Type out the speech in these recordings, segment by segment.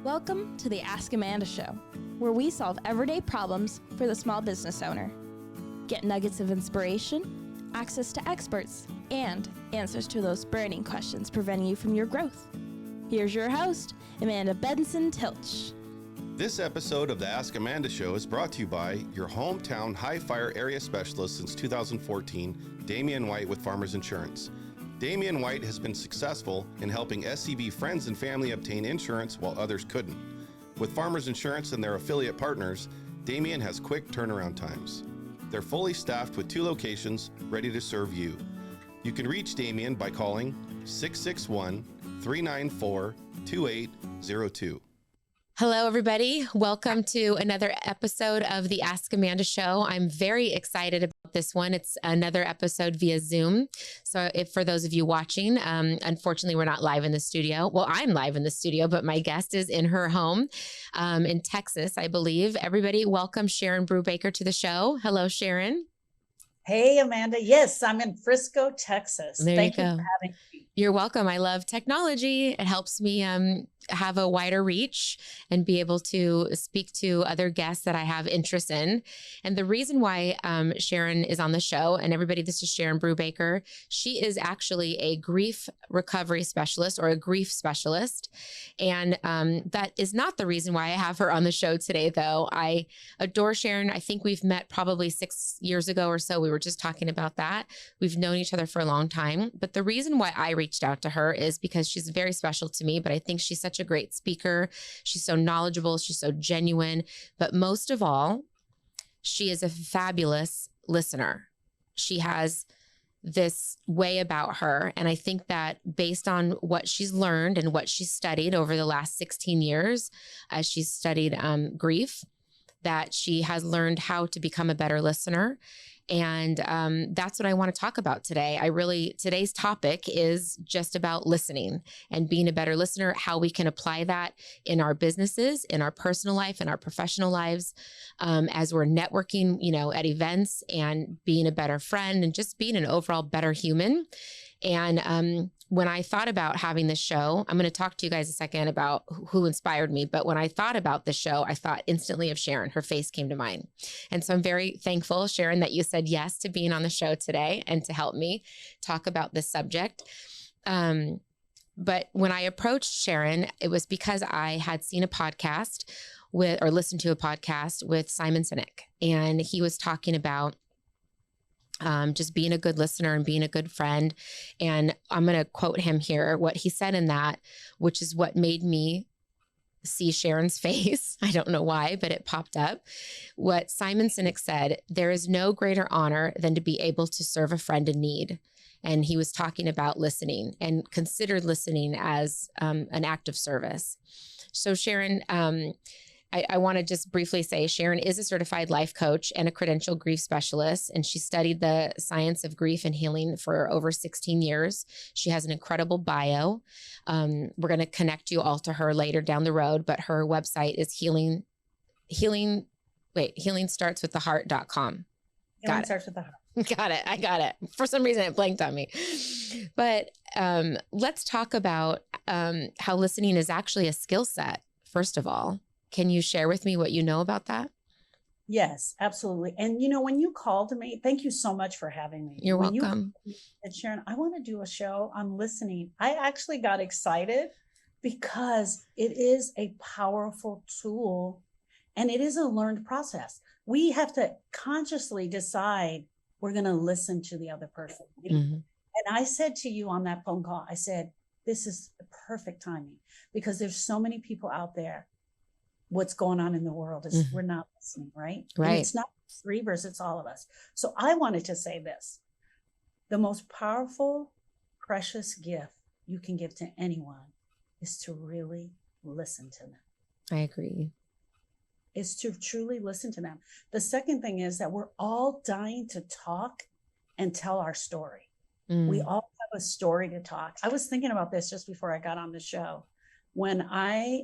Welcome to the Ask Amanda Show, where we solve everyday problems for the small business owner. Get nuggets of inspiration, access to experts, and answers to those burning questions preventing you from your growth. Here's your host, Amanda Benson-Tilch. This episode of the Ask Amanda Show is brought to you by your hometown high fire area specialist since 2014, Damian White with Farmers Insurance. Damian White has been successful in helping SCB friends and family obtain insurance while others couldn't. With Farmers Insurance and their affiliate partners, Damian has quick turnaround times. They're fully staffed with 2 locations ready to serve you. You can reach Damian by calling 661-394-2802. Hello, everybody. Welcome to another episode of the Ask Amanda Show. I'm very excited about this one. It's another episode via Zoom. So if for those of you watching, unfortunately, we're not live in the studio. Well, I'm live in the studio, but my guest is in her home in Texas, I believe. Everybody, welcome Sharon Brubaker to the show. Hello, Sharon. Hey, Amanda. Yes, I'm in Frisco, Texas. Thank you for having me. You're welcome. I love technology. It helps me have a wider reach and be able to speak to other guests that I have interest in. And the reason why Sharon is on the show, and everybody, this is Sharon Brubaker. She is actually a grief recovery specialist or a grief specialist. And that is not the reason why I have her on the show today, though. I adore Sharon. I think we've met probably 6 years ago or so. We were just talking about that. We've known each other for a long time. But the reason why I reached out to her is because she's very special to me, but I think she's such a great speaker. She's so knowledgeable. She's so genuine. But most of all, she is a fabulous listener. She has this way about her. And I think that based on what she's learned and what she's studied over the last 16 years, as she's studied grief, that she has learned how to become a better listener. And that's what I want to talk about today. Today's topic is just about listening and being a better listener, how we can apply that in our businesses, in our personal life, in our professional lives, as we're networking, at events and being a better friend and just being an overall better human. And when I thought about having this show, I'm going to talk to you guys a second about who inspired me. But when I thought about the show, I thought instantly of Sharon. Her face came to mind. And so I'm very thankful, Sharon, that you said yes to being on the show today and to help me talk about this subject. But when I approached Sharon, it was because I had seen a podcast listened to a podcast with Simon Sinek. And he was talking about just being a good listener and being a good friend. And I'm going to quote him here, what he said in that, which is what made me see Sharon's face. I don't know why, but it popped up. What Simon Sinek said, there is no greater honor than to be able to serve a friend in need. And he was talking about listening and considered listening as an act of service. So Sharon, I want to just briefly say Sharon is a certified life coach and a credentialed grief specialist, and she studied the science of grief and healing for over 16 years. She has an incredible bio. We're going to connect you all to her later down the road, but her website is healingstartswiththeheart.com. Healing starts with the heart. Got it. I got it. For some reason, it blanked on me. But let's talk about how listening is actually a skill set, first of all. Can you share with me what you know about that? Yes, absolutely. And when you called me, thank you so much for having me. You're welcome. And Sharon, I want to do a show on listening. I actually got excited because it is a powerful tool and it is a learned process. We have to consciously decide we're going to listen to the other person. Mm-hmm. And I said to you on that phone call, I said, this is the perfect timing because there's so many people out there. What's going on in the world is we're not listening, right? Right. And it's not grievers, it's all of us. So I wanted to say this. The most powerful, precious gift you can give to anyone is to really listen to them. I agree. Is to truly listen to them. The second thing is that we're all dying to talk and tell our story. We all have a story to talk. I was thinking about this just before I got on the show. When I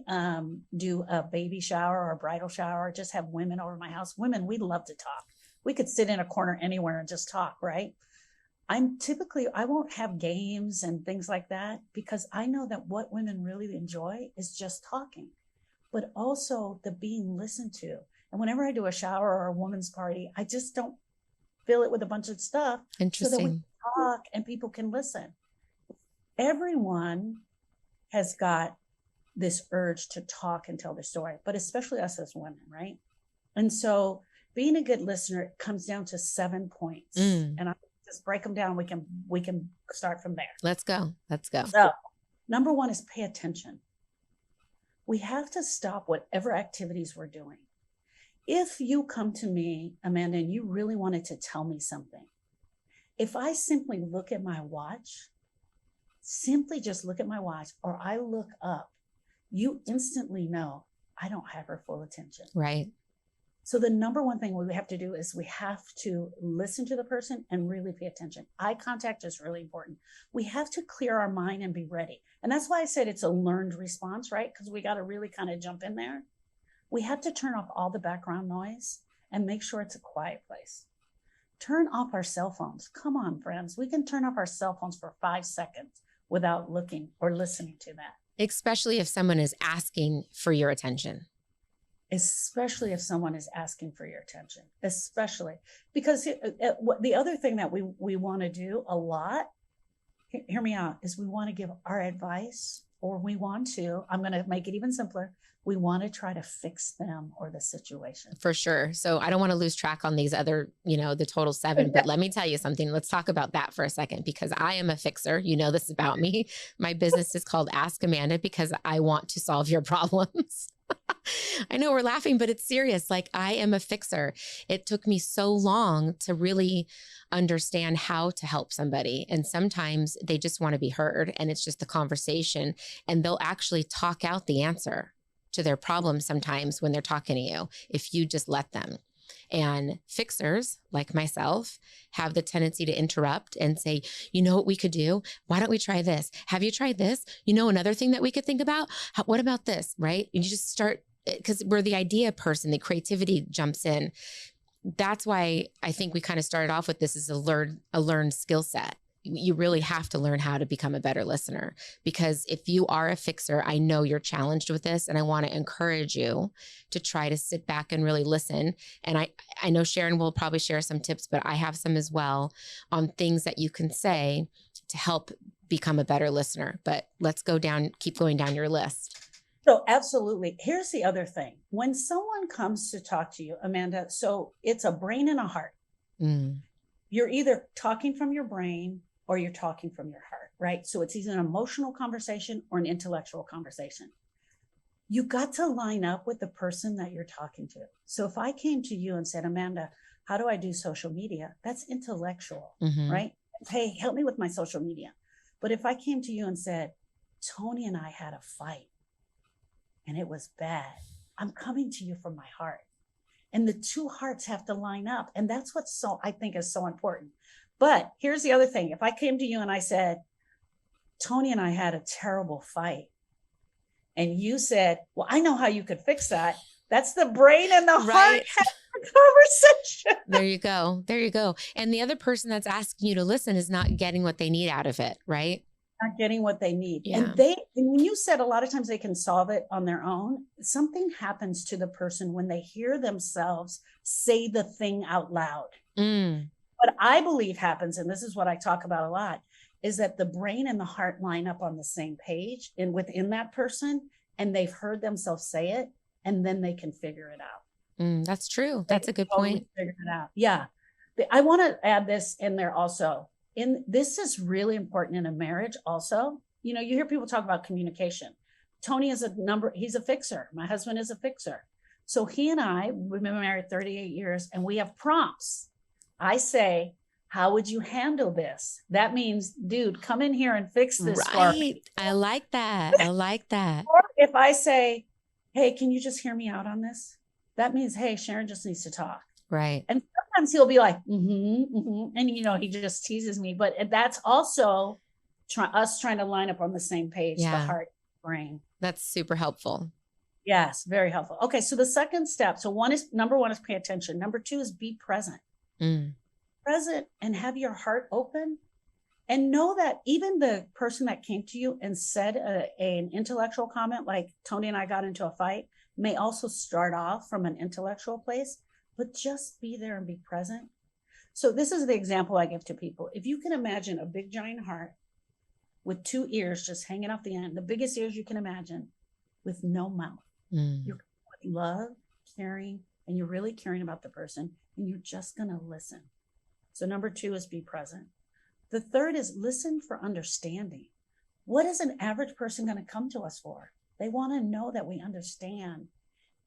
do a baby shower or a bridal shower, just have women over my house. Women, we love to talk. We could sit in a corner anywhere and just talk, right? I won't have games and things like that because I know that what women really enjoy is just talking. but also the being listened to. And whenever I do a shower or a woman's party, I just don't fill it with a bunch of stuff so that we can talk and people can listen. Everyone has got this urge to talk and tell their story, but especially us as women, right? And so being a good listener comes down to 7 points. And I just break them down. We can start from there. Let's go. So number 1 is pay attention. We have to stop whatever activities we're doing. If you come to me, Amanda, and you really wanted to tell me something, if I simply look at my watch, simply just look at my watch, or I look up, you instantly know I don't have her full attention. Right. So the number 1 thing we have to do is we have to listen to the person and really pay attention. Eye contact is really important. We have to clear our mind and be ready. And that's why I said it's a learned response, right? Because we got to really kind of jump in there. We have to turn off all the background noise and make sure it's a quiet place. Turn off our cell phones. Come on, friends. We can turn off our cell phones for 5 seconds without looking or listening to that. Especially if someone is asking for your attention. Especially if someone is asking for your attention, especially because the other thing that we want to do a lot, hear me out, is we want to give our advice, or we want to, I'm going to make it even simpler, we want to try to fix them or the situation. For sure. So I don't want to lose track on these other, the total 7, but let me tell you something. Let's talk about that for a second, because I am a fixer. You know this about me. My business is called Ask Amanda because I want to solve your problems. I know we're laughing, but it's serious. Like, I am a fixer. It took me so long to really understand how to help somebody. And sometimes they just want to be heard, and it's just a conversation, and they'll actually talk out the answer to their problem sometimes when they're talking to you, if you just let them. And fixers like myself have the tendency to interrupt and say, you know what we could do? Why don't we try this? Have you tried this? Another thing that we could think about? What about this? Right? And you just start, because we're the idea person, the creativity jumps in. That's why I think we kind of started off with this as a learned skill set. You really have to learn how to become a better listener, because if you are a fixer, I know you're challenged with this, and I want to encourage you to try to sit back and really listen. And I know Sharon will probably share some tips, but I have some as well on things that you can say to help become a better listener. But let's keep going down your list. So absolutely. Here's the other thing. When someone comes to talk to you, Amanda, so it's a brain and a heart. You're either talking from your brain or you're talking from your heart, right? So it's either an emotional conversation or an intellectual conversation. You got to line up with the person that you're talking to. So if I came to you and said, Amanda, how do I do social media? That's intellectual, right? Hey, help me with my social media. But if I came to you and said, Tony and I had a fight and it was bad, I'm coming to you from my heart. And the two hearts have to line up. And that's what I think is so important. But here's the other thing. If I came to you and I said, Tony and I had a terrible fight, and you said, well, I know how you could fix that. That's the brain and the heart having a conversation. There you go. And the other person that's asking you to listen is not getting what they need out of it, right? Not getting what they need. Yeah. And when you said a lot of times they can solve it on their own, something happens to the person when they hear themselves say the thing out loud. What I believe happens, and this is what I talk about a lot, is that the brain and the heart line up on the same page and within that person, and they've heard themselves say it, and then they can figure it out. That's true. That's a good point. Figure it out. Yeah. I want to add this in there also. This is really important in a marriage also. You hear people talk about communication. Tony is he's a fixer. My husband is a fixer. So he and we've been married 38 years, and we have prompts. I say, how would you handle this? That means, dude, come in here and fix this. Right. I like that. Or if I say, hey, can you just hear me out on this? That means, hey, Sharon just needs to talk. Right. And sometimes he'll be like, and he just teases me. But that's also us trying to line up on the same page, the heart, brain. That's super helpful. Yes, very helpful. Okay, so the second step. So number one is pay attention. Number 2 is be present. Present and have your heart open And know that even the person that came to you and said an intellectual comment, like Tony and I got into a fight, may also start off from an intellectual place, but just be there and be present. So this is the example I give to people. If you can imagine a big giant heart with 2 ears just hanging off the end, the biggest ears you can imagine, with no mouth. You're with love, caring, and you're really caring about the person, and you're just going to listen. So number 2 is be present. The third is listen for understanding. What is an average person going to come to us for? They want to know that we understand,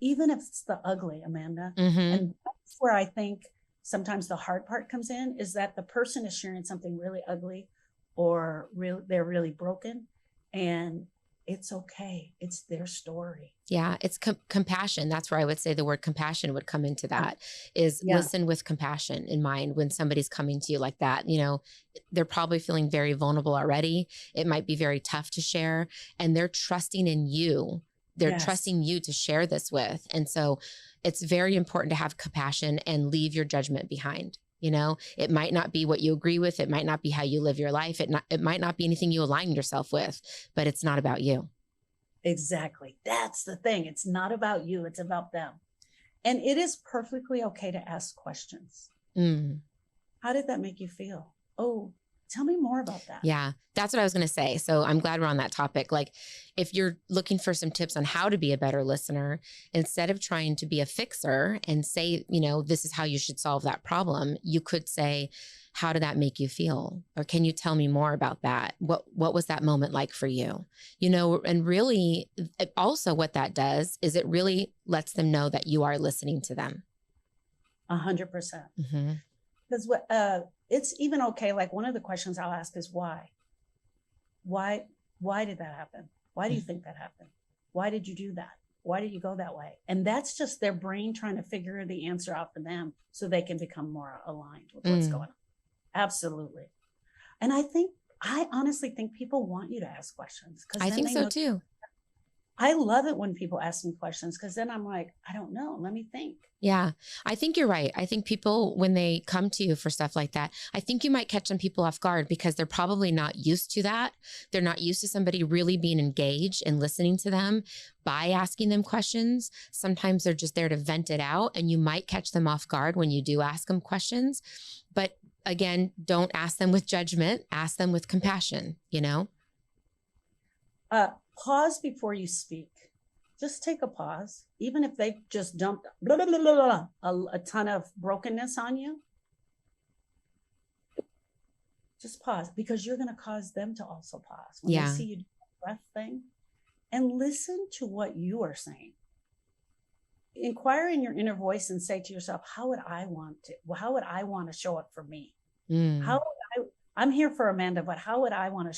even if it's the ugly, Amanda. And that's where I think sometimes the hard part comes in, is that the person is sharing something really ugly or they're really broken, and it's okay. It's their story. Yeah, it's compassion. That's where I would say the word compassion would come into that, is listen with compassion in mind when somebody's coming to you like that. You know, they're probably feeling very vulnerable already. It might be very tough to share, and they're trusting in you. They're trusting you to share this with. And so it's very important to have compassion and leave your judgment behind. You know, it might not be what you agree with. It might not be how you live your life. It might not be anything you align yourself with, but it's not about you. Exactly. That's the thing. It's not about you. It's about them. And it is perfectly okay to ask questions. How did that make you feel? Oh, tell me more about that. Yeah, that's what I was going to say. So I'm glad we're on that topic. Like, if you're looking for some tips on how to be a better listener, instead of trying to be a fixer and say, you know, this is how you should solve that problem, you could say, how did that make you feel? Or can you tell me more about that? What was that moment like for you? You know, and really also what that does is it really lets them know that you are listening to them. 100%. Because it's even okay. Like, one of the questions I'll ask is why? Why did that happen? Why do you think that happened? Why did you do that? Why did you go that way? And that's just their brain trying to figure the answer out for them so they can become more aligned with what's going on. Absolutely. And I honestly think people want you to ask questions. I think so too. I love it when people ask me questions, because then I'm like, I don't know. Let me think. Yeah, I think you're right. I think people, when they come to you for stuff like that, I think you might catch some people off guard because they're probably not used to that. They're not used to somebody really being engaged and listening to them by asking them questions. Sometimes they're just there to vent it out, and you might catch them off guard when you do ask them questions. But again, don't ask them with judgment. Ask them with compassion, you know? Pause before you speak. Just take a pause. Even if they just dumped blah, blah, blah, blah, blah, a ton of brokenness on you, just pause, because you're going to cause them to also pause when they see you do the breath thing, and listen to what you are saying. Inquire in your inner voice and say to yourself, how would I want to show up for me? I'm here for Amanda, but how would I want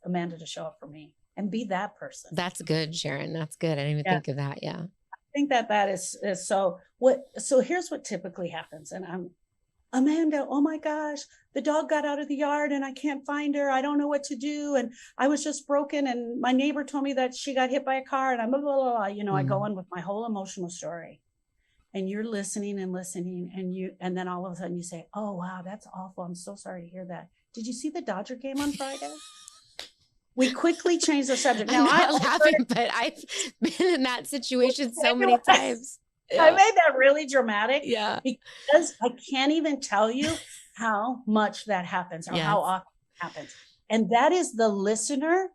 Amanda to show up for me? And be that person. That's good, Sharon. That's good. I didn't even think of that. Yeah. I think that is so what, so here's what typically happens. And I'm, Amanda, oh my gosh, the dog got out of the yard and I can't find her. I don't know what to do. And I was just broken. And my neighbor told me that she got hit by a car, and I'm blah, blah, blah, blah. You know, I go in with my whole emotional story, and you're listening, and then all of a sudden you say, oh, wow, that's awful. I'm so sorry to hear that. Did you see the Dodger game on Friday? We quickly changed the subject. Now, I'm not laughing, but I've been in that situation so many times. Yeah. I made that really dramatic. Yeah. Because I can't even tell you how much that happens, or how often it happens. And that is the listener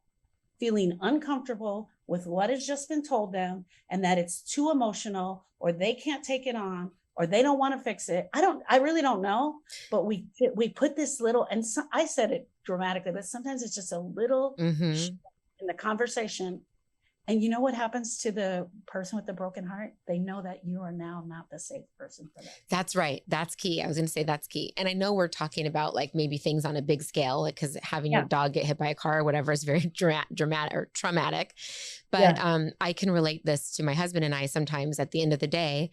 feeling uncomfortable with what has just been told them, and that it's too emotional, or they can't take it on, or they don't want to fix it. I really don't know, but we put this little, and so, I said it dramatically, but sometimes it's just a little in the conversation. And you know what happens to the person with the broken heart? They know that you are now not the safe person for them. That's right. That's key. I was going to say that's key. And I know we're talking about like maybe things on a big scale, like, because having your dog get hit by a car or whatever is very dramatic or traumatic. But I can relate this to my husband and I sometimes at the end of the day,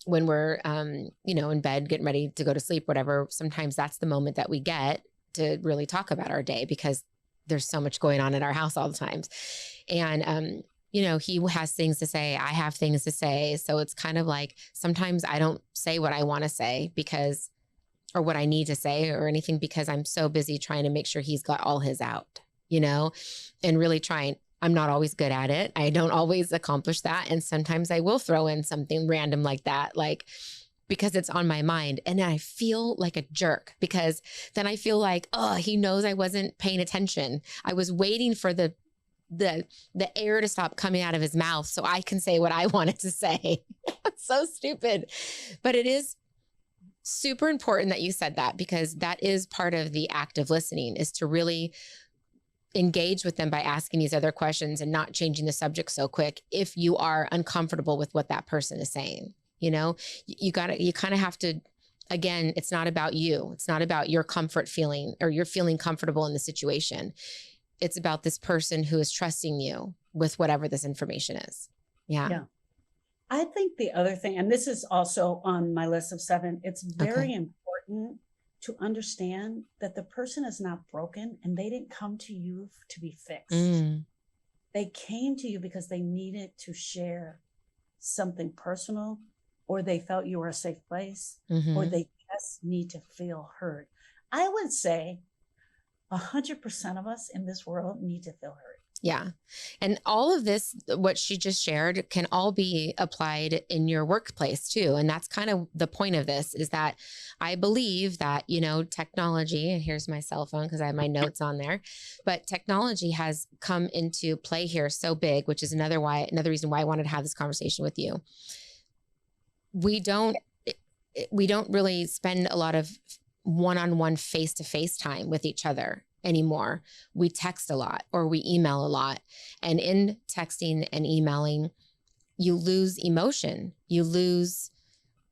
when we're, in bed, getting ready to go to sleep, whatever, sometimes that's the moment that we get to really talk about our day, because there's so much going on in our house all the times. And, he has things to say. I have things to say. So it's kind of like, sometimes I don't say what I want to say or what I need to say or anything, because I'm so busy trying to make sure he's got all his out, and really trying. I'm not always good at it. I don't always accomplish that. And sometimes I will throw in something random like that, because it's on my mind. And then I feel like a jerk, because then I feel like, oh, he knows I wasn't paying attention. I was waiting for the air to stop coming out of his mouth so I can say what I wanted to say. It's so stupid. But it is super important that you said that, because that is part of the act of listening, is to really engage with them by asking these other questions and not changing the subject so quick if you are uncomfortable with what that person is saying. You kind of have to, again, it's not about you. It's not about your comfort feeling or you're feeling comfortable in the situation. It's about this person who is trusting you with whatever this information is. Yeah. I think the other thing, and this is also on my list of 7, it's very important to understand that the person is not broken and they didn't come to you to be fixed. They came to you because they needed to share something personal, or they felt you were a safe place, or they just need to feel heard. I would say 100% of us in this world need to feel heard. Yeah. And all of this, what she just shared, can all be applied in your workplace too. And that's kind of the point of this, is that I believe that, technology, and here's my cell phone because I have my notes on there, but technology has come into play here so big, which is another reason why I wanted to have this conversation with you. We don't really spend a lot of one-on-one face-to-face time with each other anymore. We text a lot or we email a lot. And in texting and emailing, you lose emotion. You lose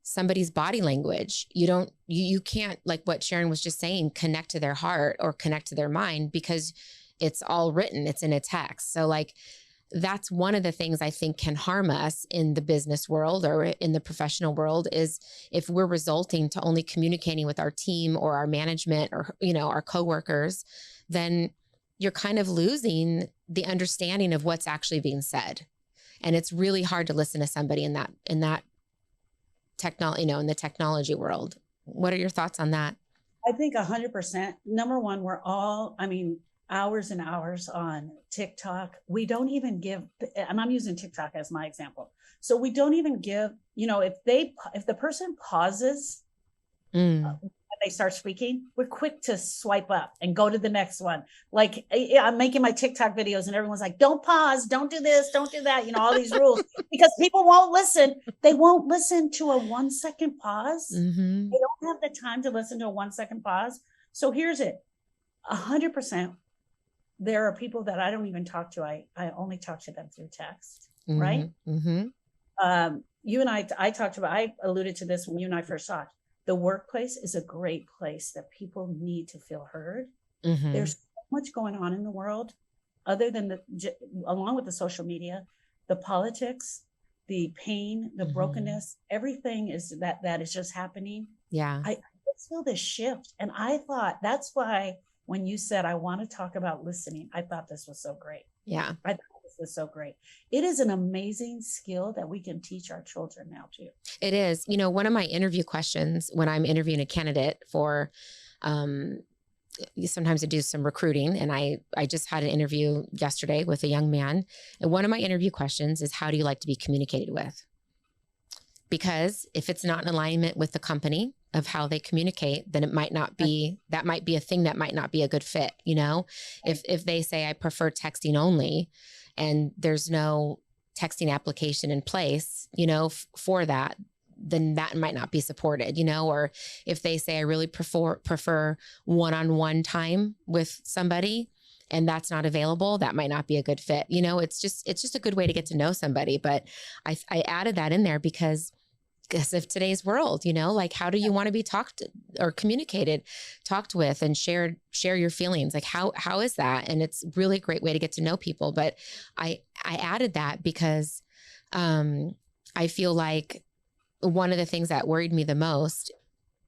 somebody's body language. You can't, like what Sharon was just saying, connect to their heart or connect to their mind, because it's all written, it's in a text. So that's one of the things I think can harm us in the business world or in the professional world, is if we're resulting to only communicating with our team or our management or, our coworkers, then you're kind of losing the understanding of what's actually being said. And it's really hard to listen to somebody in that in the technology world. What are your thoughts on that? I think 100%. Number one, we're all, hours and hours on TikTok. We don't even give, and I'm using TikTok as my example. So we don't even give, if the person pauses, and they start speaking, we're quick to swipe up and go to the next one. I'm making my TikTok videos and everyone's like, don't pause, don't do this, don't do that. All these rules, because people won't listen. They won't listen to a 1-second pause. They don't have the time to listen to a 1-second pause. So here's it. 100%. There are people that I don't even talk to. I only talk to them through text, right? You and I alluded to this when you and I first talked. The workplace is a great place that people need to feel heard. There's so much going on in the world, other than along with the social media, the politics, the pain, the brokenness, everything is that is just happening. Yeah. I feel this shift. And I thought that's why, when you said, I want to talk about listening, I thought this was so great. Yeah. I thought this was so great. It is an amazing skill that we can teach our children now too. It is. One of my interview questions when I'm interviewing a candidate for, sometimes I do some recruiting, and I just had an interview yesterday with a young man. And one of my interview questions is, how do you like to be communicated with? Because if it's not in alignment with the company of how they communicate, then it might not be, that might be a thing that might not be a good fit. If they say, I prefer texting only, and there's no texting application in place, for that, then that might not be supported, or if they say, I really prefer one-on-one time with somebody, and that's not available, that might not be a good fit. It's just a good way to get to know somebody. But I added that in there because of today's world, how do you want to be talked or talked with and share your feelings? How is that? And it's really a great way to get to know people. But I added that because I feel like one of the things that worried me the most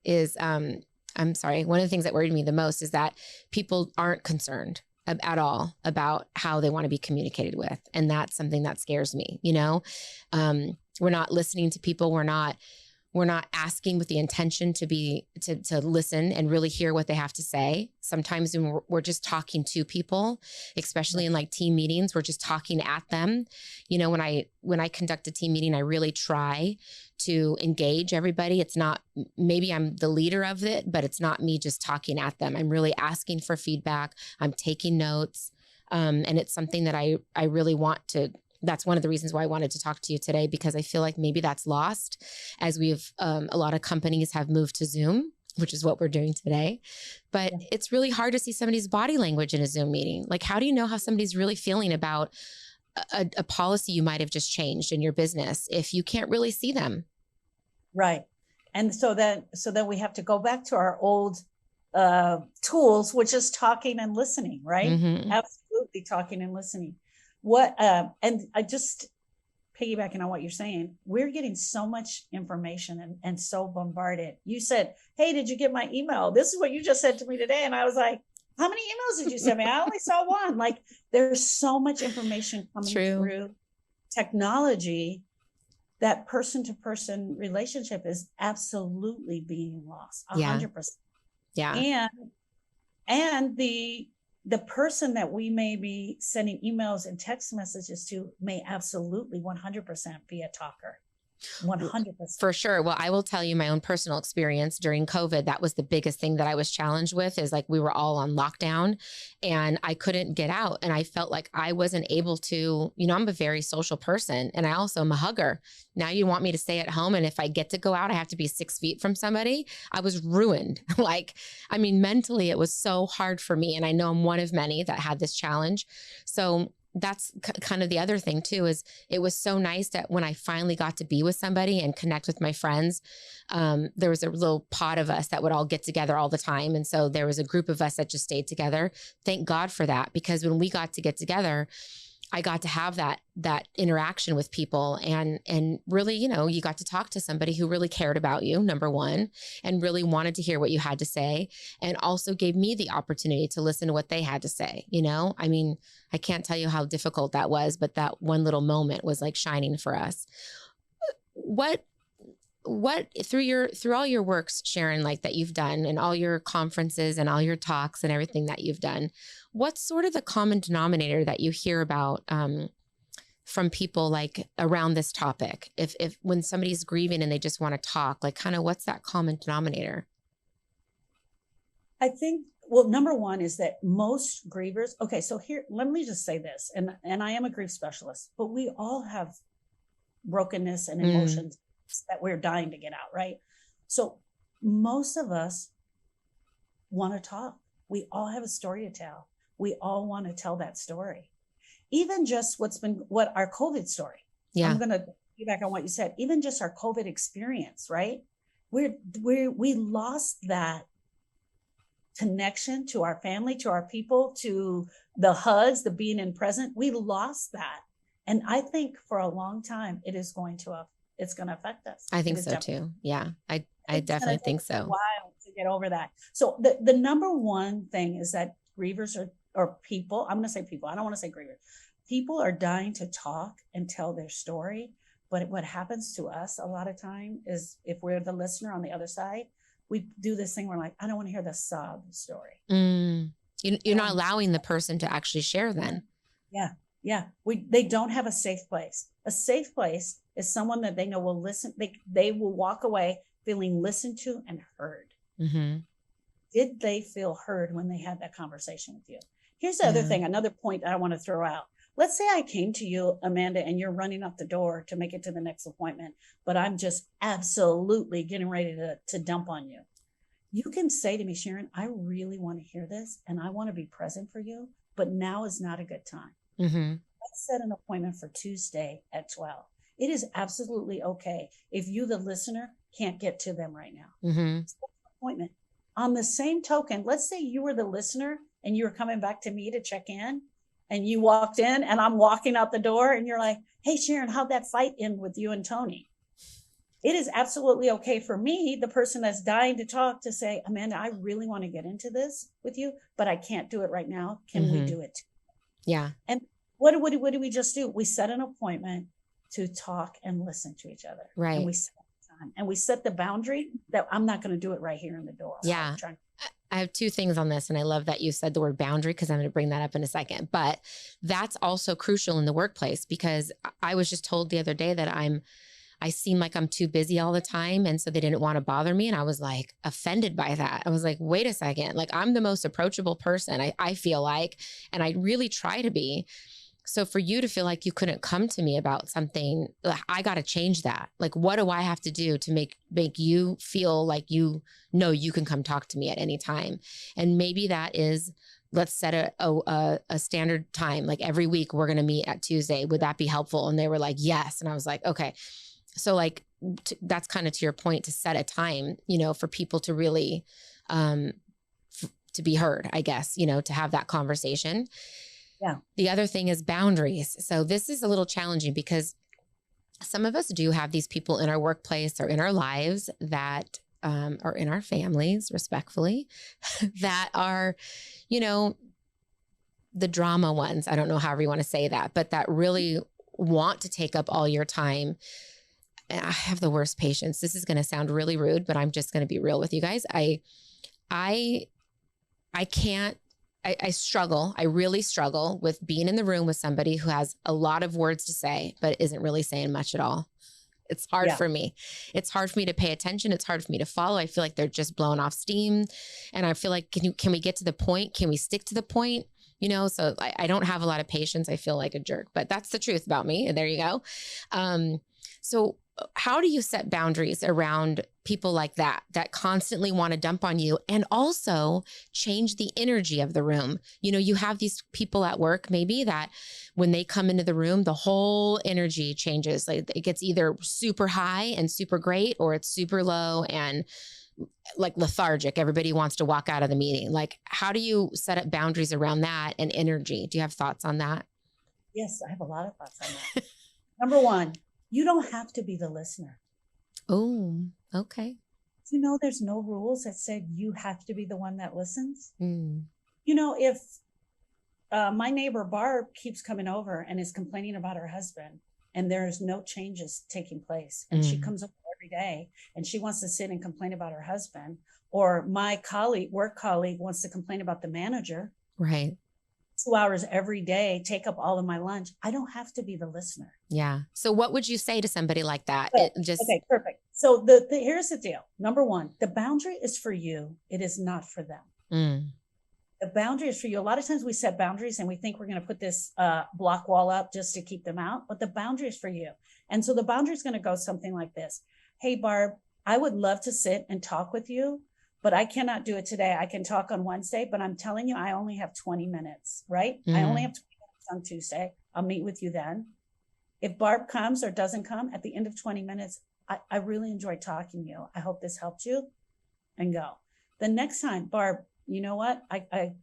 is, one of the things that worried me the most is that people aren't concerned at all about how they want to be communicated with. And that's something that scares me. We're not listening to people. We're not We're not asking with the intention to listen and really hear what they have to say. Sometimes when we're just talking to people, especially in like team meetings, we're just talking at them. You know, when I conduct a team meeting, I really try to engage everybody. It's not, maybe I'm the leader of it, but it's not me just talking at them. I'm really asking for feedback. I'm taking notes. And it's something that I really want to. That's one of the reasons why I wanted to talk to you today, because I feel like maybe that's lost as we've, a lot of companies have moved to Zoom, which is what we're doing today. But it's really hard to see somebody's body language in a Zoom meeting. Like, how do you know how somebody's really feeling about a policy you might have just changed in your business if you can't really see them? Right. And so then we have to go back to our old tools, which is talking and listening, right? Mm-hmm. Absolutely talking and listening. And I just piggybacking on what you're saying, we're getting so much information and so bombarded. You said, hey, did you get my email? This is what you just said to me today. And I was like, how many emails did you send me? I only saw one. Like, there's so much information coming through technology that person-to-person relationship is absolutely being lost 100%. Yeah. And the person that we may be sending emails and text messages to may absolutely 100% be a talker. 100%. For sure. Well, I will tell you my own personal experience during COVID. That was the biggest thing that I was challenged with, is like we were all on lockdown and I couldn't get out. And I felt like I wasn't able to, you know, I'm a very social person and I also am a hugger. Now you want me to stay at home. And if I get to go out, I have to be 6 feet from somebody. I was ruined. Mentally, it was so hard for me. And I know I'm one of many that had this challenge. So that's kind of the other thing too, is it was so nice that when I finally got to be with somebody and connect with my friends, there was a little pod of us that would all get together all the time. And so there was a group of us that just stayed together. Thank God for that, because when we got to get together, I got to have that interaction with people and really, you know, you got to talk to somebody who really cared about you, number one, and really wanted to hear what you had to say, and also gave me the opportunity to listen to what they had to say. You know, I mean, I can't tell you how difficult that was, but that one little moment was like shining for us. What through all your works, Sharon, like that you've done and all your conferences and all your talks and everything that you've done, what's sort of the common denominator that you hear about from people like around this topic? If when somebody's grieving and they just want to talk, like kind of what's that common denominator? I think, well, number one is that most grievers, okay, so here, let me just say this, and I am a grief specialist, but we all have brokenness and emotions that we're dying to get out, right? So most of us want to talk. We all have a story to tell. We all want to tell that story. Even just what our COVID story. Yeah. I'm going to get back on what you said. Even just our COVID experience, right? We lost that connection to our family, to our people, to the HUDs, the being in present. We lost that. And I think for a long time, it's going to affect us. I think so too. Yeah, I definitely think so. A while to get over that. So the number one thing is that grievers or people, I'm going to say people, I don't want to say grievers. People are dying to talk and tell their story. But what happens to us a lot of time is, if we're the listener on the other side, we do this thing where like, I don't want to hear the sob story. You're not allowing the person to actually share then. Yeah. They don't have a safe place. A safe place is someone that they know will listen. They will walk away feeling listened to and heard. Mm-hmm. Did they feel heard when they had that conversation with you? Here's the other thing, another point that I want to throw out. Let's say I came to you, Amanda, and you're running up the door to make it to the next appointment, but I'm just absolutely getting ready to dump on you. You can say to me, Sharon, I really want to hear this and I want to be present for you, but now is not a good time. Mm-hmm. Let's set an appointment for Tuesday at 12. It is absolutely okay if you, the listener, can't get to them right now. Mm-hmm. Appointment. On the same token, let's say you were the listener and you were coming back to me to check in, and you walked in and I'm walking out the door and you're like, hey, Sharon, how'd that fight end with you and Tony? It is absolutely okay for me, the person that's dying to talk, to say, Amanda, I really want to get into this with you, but I can't do it right now. Can we do it? Yeah. And what do we just do? We set an appointment to talk and listen to each other. Right. And we set time. time. And we set the boundary that I'm not going to do it right here in the door. Yeah. I have two things on this, and I love that you said the word boundary because I'm going to bring that up in a second. But that's also crucial in the workplace, because I was just told the other day that I seem like I'm too busy all the time. And so they didn't want to bother me. And I was like offended by that. I was like, wait a second, like I'm the most approachable person, I feel like, and I really try to be. So for you to feel like you couldn't come to me about something, I got to change that. Like, what do I have to do to make you feel like you know you can come talk to me at any time? And maybe that is, let's set a standard time. Like every week we're going to meet at Tuesday. Would that be helpful? And they were like, yes. And I was like, okay. So like, that's kind of to your point, to set a time, for people to really, to be heard, I guess, to have that conversation. Yeah. The other thing is boundaries. So this is a little challenging because some of us do have these people in our workplace or in our lives that, or in our families, respectfully, that are, the drama ones. I don't know however you want to say that, but that really want to take up all your time. And I have the worst patience. This is going to sound really rude, but I'm just going to be real with you guys. I struggle. I really struggle with being in the room with somebody who has a lot of words to say, but isn't really saying much at all. It's hard for me. It's hard for me to pay attention. It's hard for me to follow. I feel like they're just blowing off steam. And I feel like, can we get to the point? Can we stick to the point? So I don't have a lot of patience. I feel like a jerk, but that's the truth about me. And there you go. So how do you set boundaries around people like that constantly want to dump on you and also change the energy of the room? You have these people at work maybe that when they come into the room, the whole energy changes. Like it gets either super high and super great, or it's super low and like lethargic. Everybody wants to walk out of the meeting. Like, how do you set up boundaries around that and energy? Do you have thoughts on that? Yes, I have a lot of thoughts on that. Number one, you don't have to be the listener. Oh, okay. There's no rules that said you have to be the one that listens. Mm. If my neighbor Barb keeps coming over and is complaining about her husband and there's no changes taking place, and she comes over every day and she wants to sit and complain about her husband, or my work colleague wants to complain about the manager. Right. 2 hours every day, take up all of my lunch. I don't have to be the listener. Yeah. So what would you say to somebody like that? Okay, perfect. So here's the deal. Number one, the boundary is for you. It is not for them. Mm. The boundary is for you. A lot of times we set boundaries and we think we're going to put this block wall up just to keep them out, but the boundary is for you. And so the boundary is going to go something like this. Hey, Barb, I would love to sit and talk with you, but I cannot do it today. I can talk on Wednesday, but I'm telling you, I only have 20 minutes, right? I only have 20 minutes on Tuesday. I'll meet with you then. If Barb comes or doesn't come at the end of 20 minutes, I really enjoyed talking to you. I hope this helped you, and go. The next time, Barb, you know what? I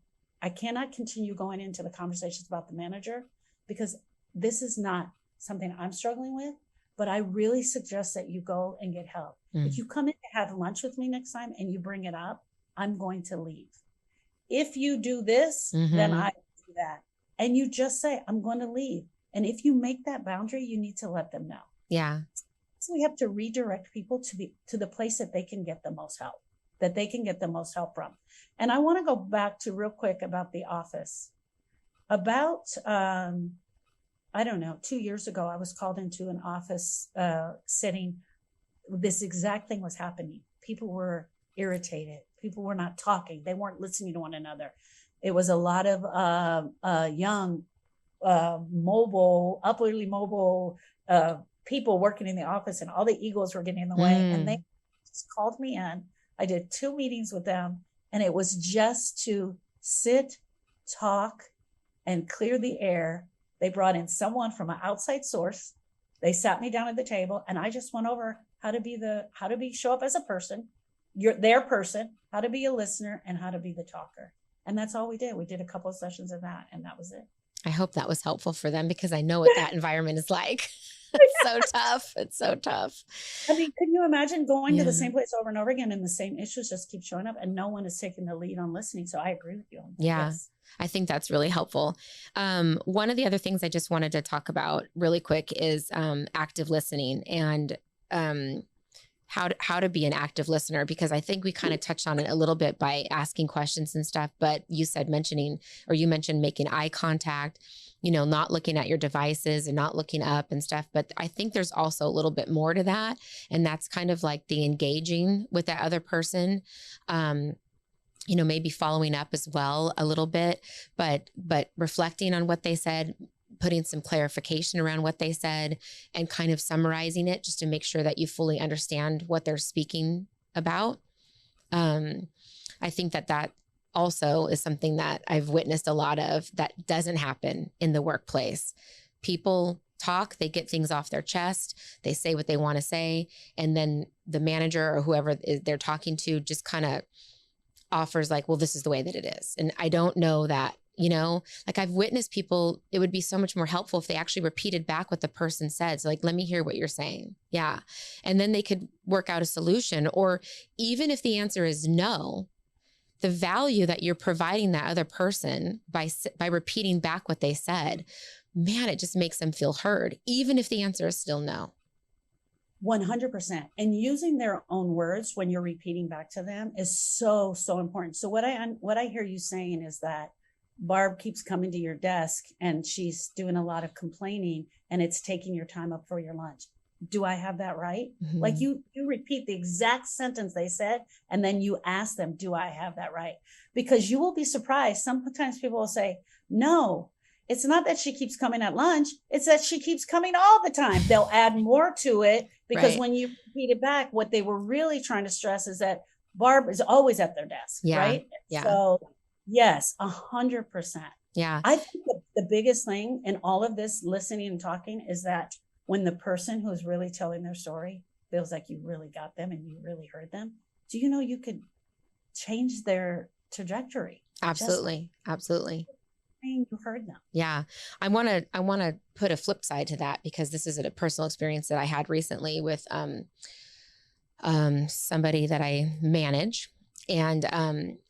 cannot continue going into the conversations about the manager because this is not something I'm struggling with, but I really suggest that you go and get help. If you come in to have lunch with me next time and you bring it up, I'm going to leave. If you do this, then I do that. And you just say, I'm going to leave. And if you make that boundary, you need to let them know. Yeah. So we have to redirect people to the place that they can get the most help, from. And I want to go back to real quick about the office. About, I don't know, 2 years ago, I was called into an office setting. This exact thing was happening. People were irritated. People were not talking. They weren't listening to one another. It was a lot of young, upwardly mobile people working in the office, and all the egos were getting in the way. And they just called me in. I did 2 meetings with them, and it was just to sit, talk, and clear the air. They brought in someone from an outside source. They sat me down at the table, and I just went over how to show up as a person, their person, how to be a listener, and how to be the talker. And that's all we did. We did a couple of sessions of that, and that was it. I hope that was helpful for them, because I know what that environment is like. It's so tough. It's so tough. I mean, can you imagine going to the same place over and over again, and the same issues just keep showing up, and no one is taking the lead on listening? So I agree with you on that. Yeah. Yes. I think that's really helpful. One of the other things I just wanted to talk about really quick is active listening. And how to be an active listener, because I think we kind of touched on it a little bit by asking questions and stuff, but you mentioned making eye contact, not looking at your devices and not looking up and stuff. But I think there's also a little bit more to that. And that's kind of like the engaging with that other person. Maybe following up as well a little bit, but reflecting on what they said, putting some clarification around what they said, and kind of summarizing it just to make sure that you fully understand what they're speaking about. I think that also is something that I've witnessed a lot of that doesn't happen in the workplace. People talk, they get things off their chest, they say what they want to say, and then the manager or whoever they're talking to just kind of offers like, well, this is the way that it is. And I don't know that, like I've witnessed people, it would be so much more helpful if they actually repeated back what the person said. So like, let me hear what you're saying. Yeah. And then they could work out a solution. Or even if the answer is no, the value that you're providing that other person by repeating back what they said, man, it just makes them feel heard, even if the answer is still no. 100%. And using their own words when you're repeating back to them is so, so important. So what I hear you saying is that Barb keeps coming to your desk and she's doing a lot of complaining and it's taking your time up for your lunch. Do I have that right? Mm-hmm. Like you repeat the exact sentence they said, and then you ask them, do I have that right? Because you will be surprised. Sometimes people will say, no, it's not that she keeps coming at lunch. It's that she keeps coming all the time. They'll add more to it because right. When you repeat it back, what they were really trying to stress is that Barb is always at their desk, yeah. right? Yeah. So yes, 100%. Yeah. I think the biggest thing in all of this listening and talking is that when the person who's really telling their story feels like you really got them and you really heard them, do you know you could change their trajectory? Absolutely. Absolutely. You heard them. Yeah. I want to put a flip side to that, because this is a personal experience that I had recently with somebody that I manage. And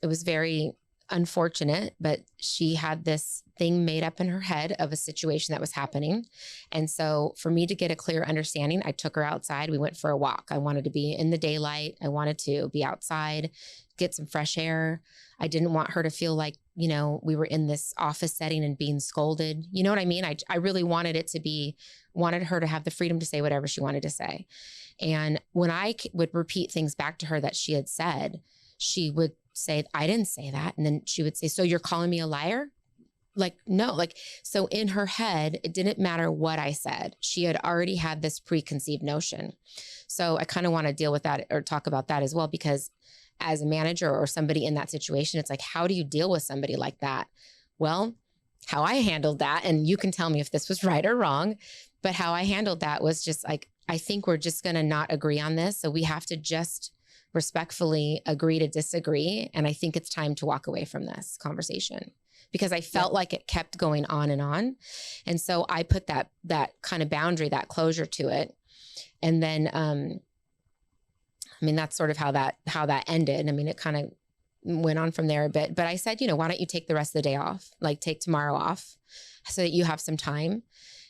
it was very unfortunate, but she had this thing made up in her head of a situation that was happening. And so for me to get a clear understanding, I took her outside. We went for a walk. I wanted to be in the daylight. I wanted to be outside, get some fresh air. I didn't want her to feel like, we were in this office setting and being scolded. You know what I mean? I really wanted her to have the freedom to say whatever she wanted to say. And when I would repeat things back to her that she had said, she would say, I didn't say that. And then she would say, so you're calling me a liar? Like, no, so in her head, it didn't matter what I said. She had already had this preconceived notion. So I kind of want to deal with that or talk about that as well, because as a manager or somebody in that situation, it's like, how do you deal with somebody like that? Well, how I handled that, and you can tell me if this was right or wrong, but how I handled that was just like, I think we're just going to not agree on this. So we have to just respectfully agree to disagree. And I think it's time to walk away from this conversation, because I felt like it kept going on and on. And so I put that kind of boundary, that closure to it. And then, that's sort of how that ended. it kind of went on from there a bit, but I said, why don't you take the rest of the day off? Like take tomorrow off so that you have some time.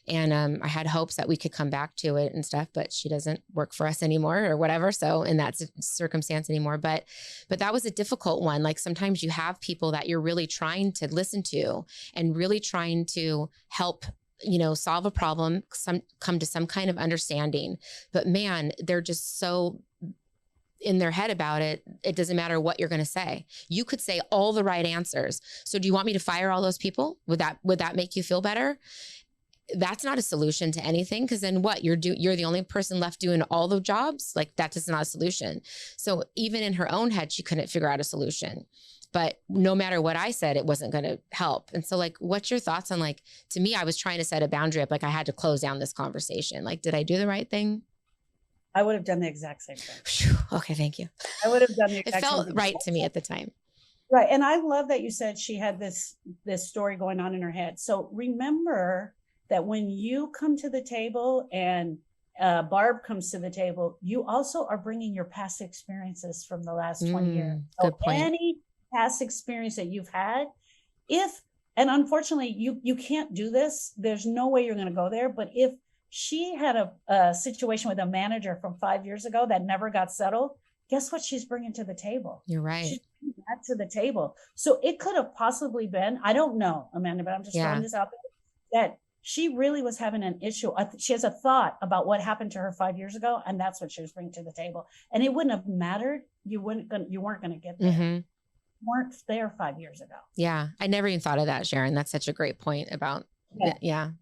And I had hopes that we could come back to it and stuff, but she doesn't work for us anymore or whatever. So in that circumstance anymore, but that was a difficult one. Like sometimes you have people that you're really trying to listen to and really trying to help, solve a problem, come to some kind of understanding, but man, they're just so in their head about it. It doesn't matter what you're going to say. You could say all the right answers. So do you want me to fire all those people? Would that make you feel better? That's not a solution to anything, because then what? You're the only person left doing all the jobs. Like that is not a solution. So even in her own head, she couldn't figure out a solution. But no matter what I said, it wasn't going to help. And so like, what's your thoughts on to me, I was trying to set a boundary up. Like I had to close down this conversation. Like, did I do the right thing? I would have done the exact same thing. Okay. Thank you. I would have done the exact same thing. It felt thing. right to me at the time. Right. And I love that you said she had this story going on in her head. So remember that when you come to the table and Barb comes to the table, you also are bringing your past experiences from the last 20 years. So good point. Any past experience that you've had, and unfortunately you can't do this, there's no way you're going to go there. But if she had a situation with a manager from 5 years ago that never got settled. Guess what she's bringing to the table? You're right. She's bringing that to the table. So it could have possibly been, I don't know, Amanda, but I'm just throwing this out there, that she really was having an issue. She has a thought about what happened to her 5 years ago, and that's what she was bringing to the table. And it wouldn't have mattered. You weren't going to get there. Mm-hmm. You weren't there 5 years ago. Yeah. I never even thought of that, Sharon. That's such a great point about,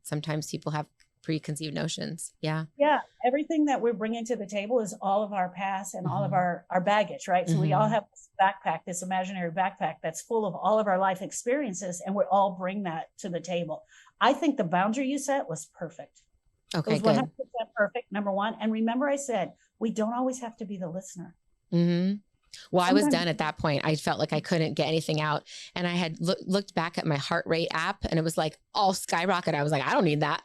sometimes people have preconceived notions. Yeah. Yeah. Everything that we're bringing to the table is all of our past and all of our baggage, right? So we all have this backpack, this imaginary backpack that's full of all of our life experiences, and we all bring that to the table. I think the boundary you set was perfect. Okay, it was good. 100% perfect, number one. And remember, I said, we don't always have to be the listener. Mm-hmm. Well, I was done at that point. I felt like I couldn't get anything out. And I had looked back at my heart rate app, and it was like all skyrocket. I was like, I don't need that.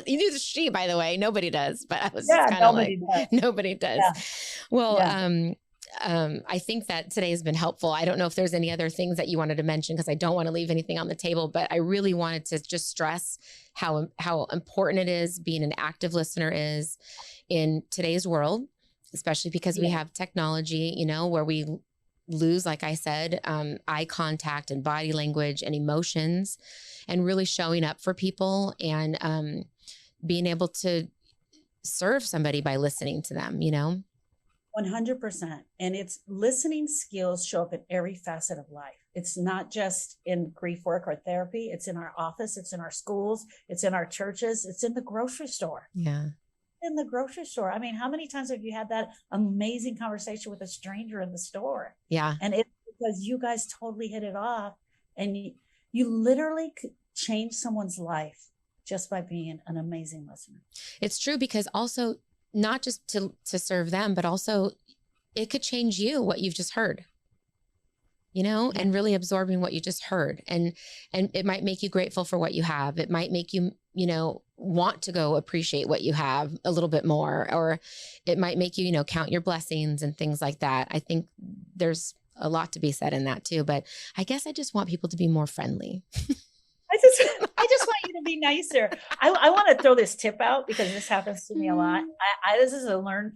You do the she, by the way. Nobody does. But I was kind of like, nobody does. Yeah. Well, I think that today has been helpful. I don't know if there's any other things that you wanted to mention, because I don't want to leave anything on the table, but I really wanted to just stress how important it is being an active listener is in today's world, especially because we have technology, where we lose, like I said, eye contact and body language and emotions, and really showing up for people and being able to serve somebody by listening to them, 100%. And it's listening skills show up in every facet of life. It's not just in grief work or therapy. It's in our office. It's in our schools. It's in our churches. It's in the grocery store. Yeah. In the grocery store. I mean, how many times have you had that amazing conversation with a stranger in the store? Yeah. And it's because you guys totally hit it off, and you literally could change someone's life just by being an amazing listener. It's true, because also not just to serve them, but also it could change you, what you've just heard, and really absorbing what you just heard. And it might make you grateful for what you have. It might make you, want to go appreciate what you have a little bit more, or it might make you, count your blessings and things like that. I think there's a lot to be said in that too, but I guess I just want people to be more friendly. I just want you to be nicer. I want to throw this tip out, because this happens to me a lot. This is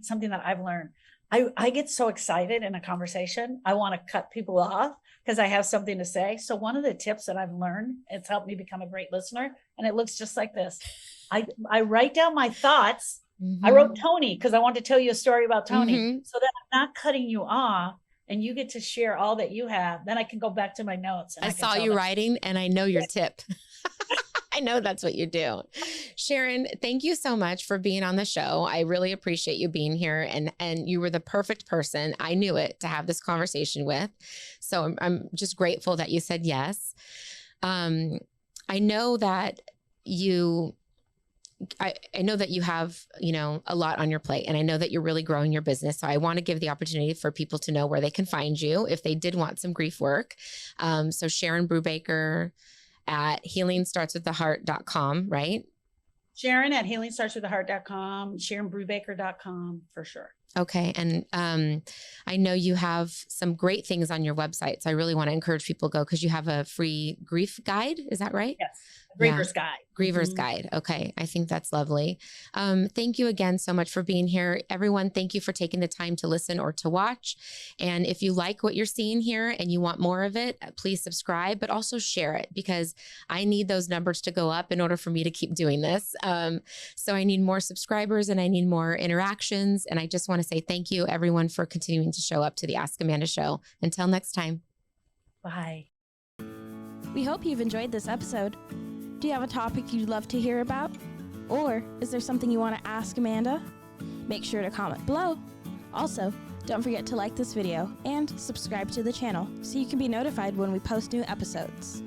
something that I've learned. I get so excited in a conversation. I want to cut people off because I have something to say. So one of the tips that I've learned, it's helped me become a great listener. And it looks just like this. I write down my thoughts. Mm-hmm. I wrote Tony because I want to tell you a story about Tony, so that I'm not cutting you off and you get to share all that you have. Then I can go back to my notes. And I saw you writing, and I know your tip. I know that's what you do. Sharon, thank you so much for being on the show. I really appreciate you being here, and you were the perfect person. I knew it, to have this conversation with. So I'm just grateful that you said yes. I know that I know that you have, a lot on your plate, and I know that you're really growing your business. So I want to give the opportunity for people to know where they can find you if they did want some grief work. So Sharon Brubaker at healingstartswiththeheart.com, right? Sharon at healingstartswiththeheart.com, SharonBrubaker.com for sure. Okay. And I know you have some great things on your website. So I really want to encourage people to go, because you have a free grief guide. Is that right? Yes. Griever's Guide. Griever's Guide. Okay. I think that's lovely. Thank you again so much for being here. Everyone, thank you for taking the time to listen or to watch. And if you like what you're seeing here and you want more of it, please subscribe, but also share it, because I need those numbers to go up in order for me to keep doing this. So I need more subscribers, and I need more interactions. And I just want to say thank you, everyone, for continuing to show up to the Ask Amanda show. Until next time. Bye. We hope you've enjoyed this episode. Do you have a topic you'd love to hear about? Or is there something you want to ask Amanda? Make sure to comment below. Also, don't forget to like this video and subscribe to the channel so you can be notified when we post new episodes.